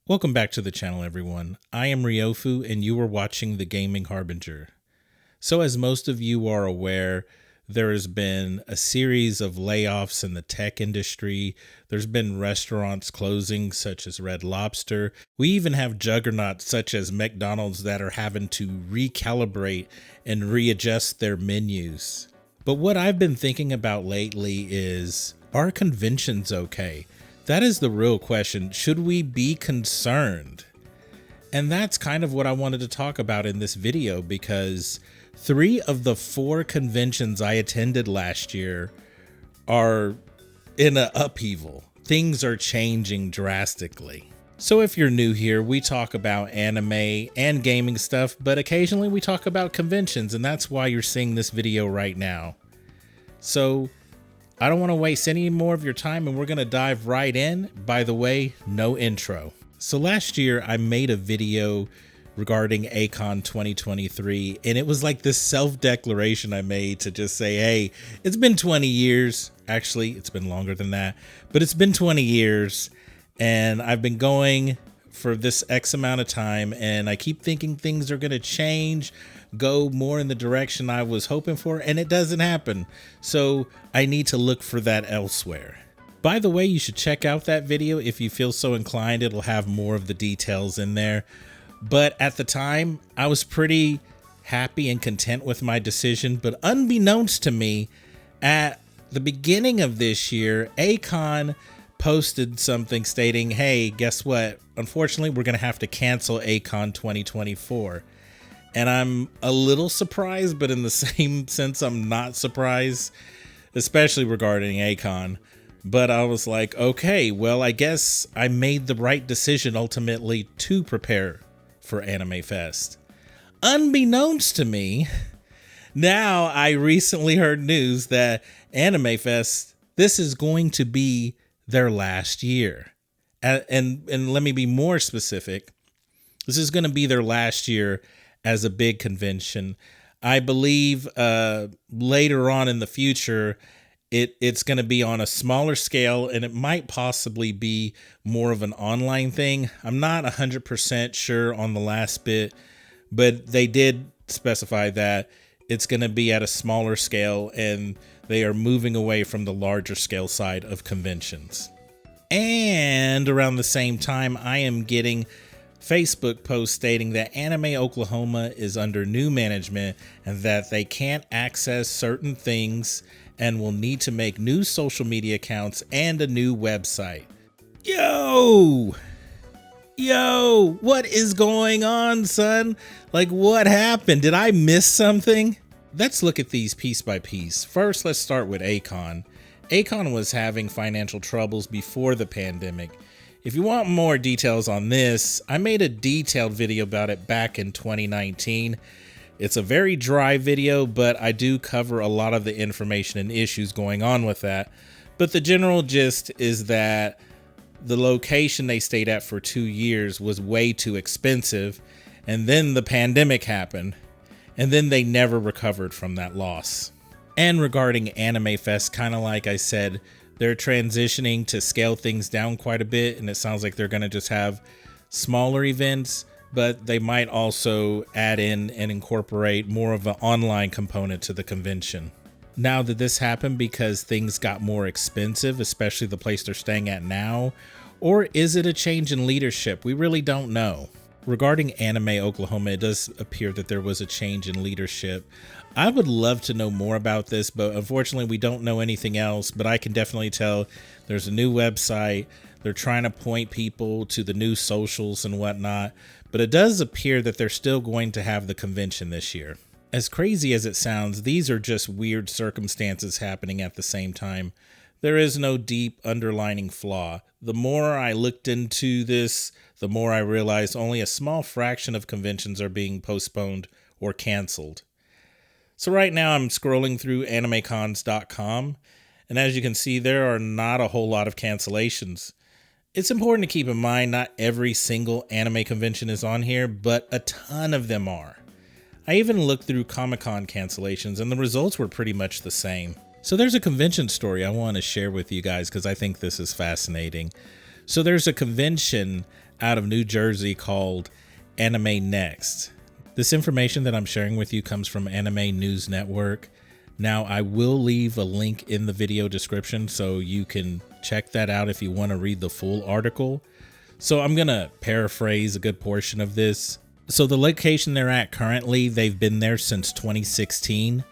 Welcome back to the channel, everyone. I am Ryofu, and you are watching the Gaming Harbinger. So as most of you are aware, there has been a series of layoffs in the tech industry. There's been restaurants closing, such as Red Lobster. We even have juggernauts such as McDonald's that are having to recalibrate and readjust their menus. But what I've been thinking about lately is, are conventions okay? That is the real question. Should we be concerned? And that's kind of what I wanted to talk about in this video, because 3 of the 4 conventions I attended last year are in an upheaval. Things are changing drastically. So if you're new here, we talk about anime and gaming stuff, but occasionally we talk about conventions, and that's why you're seeing this video right now. So I don't want to waste any more of your time, and we're going to dive right in. By the way, no intro. So last year I made a video regarding a-kon 2023, and it was like this self-declaration I made to just say, hey, it's been 20 years. Actually, it's been longer than that, but it's been 20 years, and I've been going for this X amount of time, and I keep thinking things are going to change, go more in the direction I was hoping for, and it doesn't happen. So I need to look for that elsewhere. By the way, you should check out that video if you feel so inclined. It'll have more of the details in there. But at the time, I was pretty happy and content with my decision. But unbeknownst to me, at the beginning of this year, a-kon posted something stating, hey, guess what? Unfortunately, we're going to have to cancel a-kon 2024. And I'm a little surprised, but in the same sense, I'm not surprised, especially regarding a-kon. But I was like, okay, well, I guess I made the right decision ultimately to prepare for Anime Fest. Unbeknownst to me, now I recently heard news that Anime Fest, this is going to be their last year. And let me be more specific. This is going to be their last year as a big convention. I believe later on in the future, it's going to be on a smaller scale, and it might possibly be more of an online thing. I'm not 100% sure on the last bit, but they did specify that it's going to be at a smaller scale, and they are moving away from the larger scale side of conventions. And around the same time, I am getting Facebook post stating that Anime Oklahoma is under new management and that they can't access certain things and will need to make new social media accounts and a new website. Yo, what is going on, son? Like, what happened? Did I miss something? Let's look at these piece by piece. First, let's start with a-kon. a-kon was having financial troubles before the pandemic. If you want more details on this, I made a detailed video about it back in 2019. It's a very dry video, but I do cover a lot of the information and issues going on with that. But the general gist is that the location they stayed at for 2 years was way too expensive, and then the pandemic happened, and then they never recovered from that loss. And regarding Anime Fest, kind of like I said, they're transitioning to scale things down quite a bit, and it sounds like they're going to just have smaller events, but they might also add in and incorporate more of an online component to the convention. Now, did this happen because things got more expensive, especially the place they're staying at now, or is it a change in leadership? We really don't know. Regarding Anime Oklahoma, it does appear that there was a change in leadership. I would love to know more about this, but unfortunately we don't know anything else, but I can definitely tell there's a new website. They're trying to point people to the new socials and whatnot, but it does appear that they're still going to have the convention this year. As crazy as it sounds, these are just weird circumstances happening at the same time. There is no deep underlying flaw. The more I looked into this, the more I realized only a small fraction of conventions are being postponed or canceled. So right now I'm scrolling through animecons.com, and as you can see, there are not a whole lot of cancellations. It's important to keep in mind not every single anime convention is on here, but a ton of them are. I even looked through Comic-Con cancellations, and the results were pretty much the same. So there's a convention story I want to share with you guys because I think this is fascinating. So there's a convention out of New Jersey called AnimeNEXT. This information that I'm sharing with you comes from Anime News Network. Now, I will leave a link in the video description so you can check that out if you want to read the full article. So I'm going to paraphrase a good portion of this. So the location they're at currently, they've been there since 2016.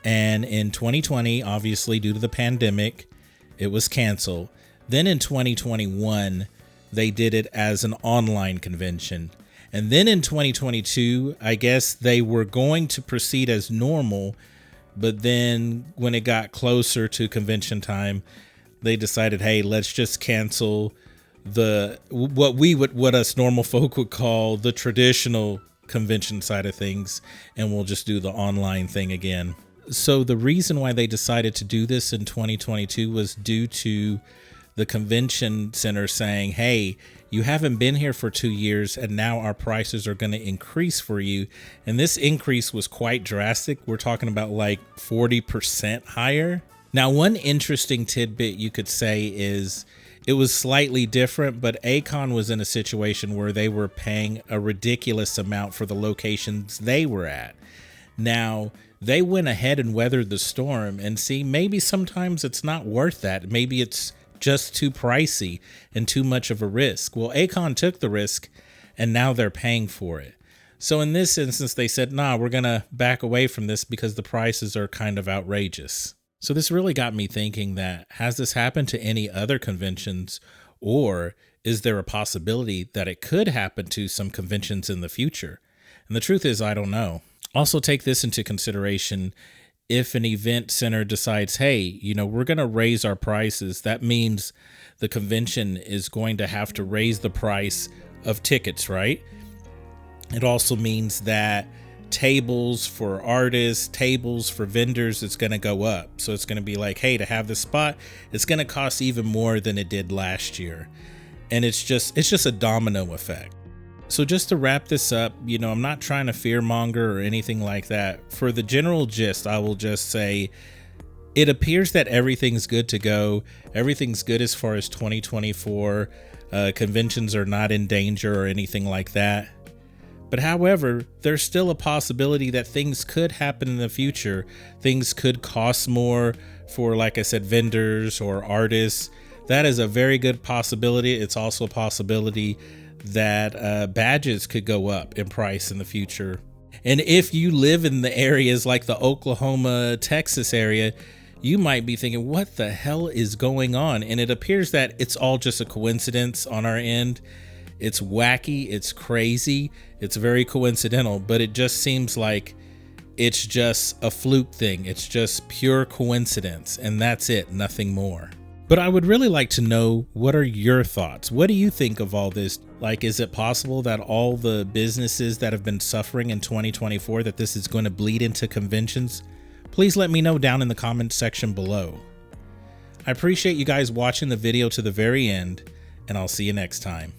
And in 2020, obviously due to the pandemic, it was canceled. Then in 2021, they did it as an online convention. And then in 2022, I guess they were going to proceed as normal. But then when it got closer to convention time, they decided, hey, let's just cancel what us normal folk would call the traditional convention side of things, and we'll just do the online thing again. So the reason why they decided to do this in 2022 was due to the convention center saying, hey, you haven't been here for 2 years and now our prices are going to increase for you. And this increase was quite drastic. We're talking about like 40% higher. Now, one interesting tidbit you could say is it was slightly different, but a-kon was in a situation where they were paying a ridiculous amount for the locations they were at. Now, they went ahead and weathered the storm and see, maybe sometimes it's not worth that. Maybe it's just too pricey and too much of a risk. Well, a-kon took the risk and now they're paying for it. So in this instance, they said, nah, we're going to back away from this because the prices are kind of outrageous. So this really got me thinking that, has this happened to any other conventions, or is there a possibility that it could happen to some conventions in the future? And the truth is, I don't know. Also take this into consideration. If an event center decides, hey, we're going to raise our prices, that means the convention is going to have to raise the price of tickets, right? It also means that tables for artists, tables for vendors, it's going to go up. So it's going to be like, hey, to have this spot, it's going to cost even more than it did last year. And it's just a domino effect. So just to wrap this up, I'm not trying to fearmonger or anything like that. For the general gist, I will just say it appears that everything's good to go. Everything's good as far as 2024. Conventions are not in danger or anything like that. But however, there's still a possibility that things could happen in the future. Things could cost more for, like I said, vendors or artists. That is a very good possibility. It's also a possibility that badges could go up in price in the future. And if you live in the areas like the Oklahoma, Texas area, you might be thinking, what the hell is going on? And it appears that it's all just a coincidence on our end. It's wacky, it's crazy, it's very coincidental, but it just seems like it's just a fluke thing. It's just pure coincidence, and that's it, nothing more. But I would really like to know, what are your thoughts? What do you think of all this? Like, is it possible that all the businesses that have been suffering in 2024, that this is going to bleed into conventions? Please let me know down in the comment section below. I appreciate you guys watching the video to the very end, and I'll see you next time.